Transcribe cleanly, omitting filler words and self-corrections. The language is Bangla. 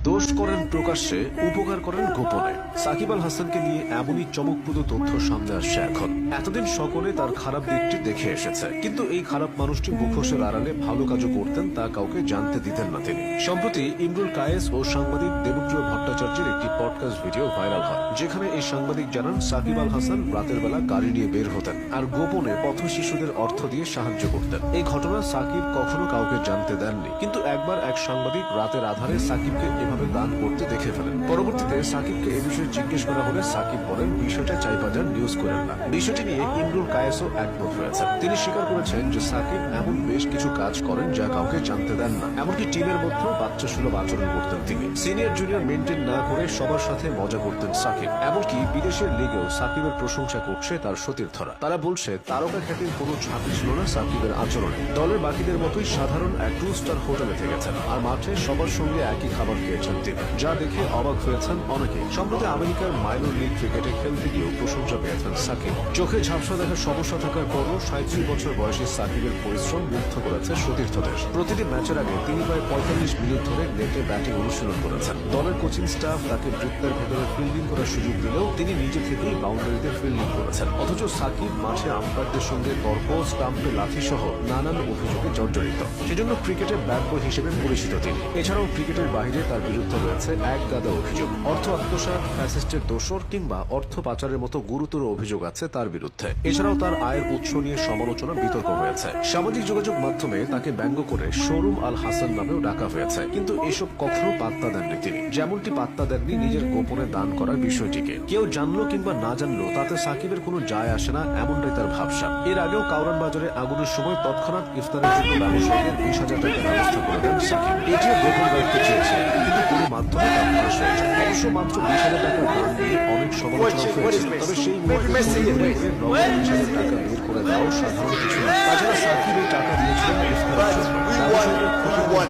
দোষ করেন প্রকাশ্যে, উপকার করেন গোপনে। সাকিব আল হাসানকে নিয়ে এমনই চমকপ্রদ তথ্য সামনে আসছে এখন। এতদিন সকলে তার খারাপ দিকটি দেখে এসেছে, কিন্তু এই খারাপ মানুষটি মুখোশের আড়ালে ভালো কাজও করতেন, তা কাউকে জানতে দিতেন না তিনি। সম্প্রতি ইমরুল কায়েস ও সাংবাদিক দেবপ্রিয় ভট্টাচার্যের একটি পডকাস্ট ভিডিও ভাইরাল হয়, যেখানে এই সাংবাদিক জানান সাকিব আল হাসান রাতের বেলা গাড়ি নিয়ে বের হতেন আর গোপনে পথ শিশুদের অর্থ দিয়ে সাহায্য করতেন। এই ঘটনা সাকিব কখনো কাউকে জানতে দেননি, কিন্তু একবার এক সাংবাদিক রাতের আধারে সাকিবকে এভাবে দান করতে দেখে ফেলেন। পরবর্তীতে সাকিবকে এ বিষয়ে জিজ্ঞেস করা হলে সাকিব বলেন, বিষয়টা চাইবাজার নিউজ করেন না। বিষয়টি নিয়ে ইমরুল কায়েসও একমত হয়েছেন। তিনি স্বীকার করেছেন যে সাকিব এমন বেশ কিছু কাজ করেন যা কাউকে জানতে দেন না। এমনকি টিমের মধ্যেও বাচ্চা সুলভ আচরণ করতেন তিনি। সিনিয়র জুনিয়র মেনটেন না করে সবার সাথে মজা করতেন সাকিব। এমনকি বিদেশের লিগেও সাকিবের প্রশংসা করছে তার সতীর্থরা। তারা বলছে তারকা খ্যাতির কোনো ঝাঁপি ছিল না সাকিবের আচরণে। দলের বাকিদের মতোই সাধারণ এক 2 স্টার হোটেলে থেকেছেন আর মাঠে সবার সঙ্গে একই খাবার খেয়েছেন তিনি, যা দেখে অবাক হয়েছেন অনেকে। সম্প্রতি আমেরিকার মাইনর লিগ ক্রিকেটে খেলতে গিয়েও প্রশংসা পেয়েছেন সাকিব। চোখে ঝাপসা দেখার সমস্যা থাকার পরও 37 বছর বয়সী সাকিবের পরিশ্রম মুগ্ধ করেছে সতীর্থদের। প্রতিটি ম্যাচের আগে তিনি প্রায় 45 মিনিট ধরে নেটে ব্যাটিং অনুশীলন করেছেন। দলের কোচিং স্টাফ তাকে বৃত্তের ভেতরে ফিল্ডিং করার সুযোগ দিলেও তিনি নিজে থেকেই বাউন্ডারিতে ফিল্ডিং করেছেন। অথচ সাকিব মাঠে আম্পায়ারদের সঙ্গে তর্ক, স্টাম্পে লাথি সহ নানান অভিযোগে জর্জরিত। সেজন্য ক্রিকেটের ব্যাড বয় হিসেবে পরিচিত তিনি। এছাড়াও ক্রিকেটের বাইরে তার বিরুদ্ধে রয়েছে এক গাদা অভিযোগ। অর্থ আত্মসাৎ, ফ্যাসিস্টের দোসর কিংবা অর্থ পাচারের মতো গুরুতর অভিযোগ আছে তার বিরুদ্ধে। এছাড়াও তার আয়ের উৎস নিয়ে সমালোচনা, বিতর্ক হয়েছে। সামাজিক যোগাযোগ মাধ্যমে তাকে ব্যঙ্গ করে শোরুম আল হাসান নামেও ডাকা হয়েছে, কিন্তু এসব কখনো পাত্তা দেননি তিনি। যেমনটি পাত্তা দেননি নিজের গোপনে দান করার বিষয়টিকে। কেউ জানলো কিংবা না জানলো তাতে সাকিবের কোনো যায় আসে না, এমনটাই তার ভাবসা। এর আগেও কাউরান বাজারে আগুনের সময় তৎক্ষণাৎ ইফতারের জন্য ব্যবসায়ীদের 20,000 টাকার ব্যবস্থা করে দেন সাকিব। এটিও গোপন রাখতে চেয়েছে, কিন্তু কোনো মাধ্যমে তা ফাঁস হয়েছে। অবশ্য মাত্র 20,000 টাকার দান নিয়ে অনেক সমালোচনা হয়েছে, তবে সেই মুহূর্তে 20,000 টাকা বের করে দেওয়াও সাধারণ কিছু না। তাছাড়া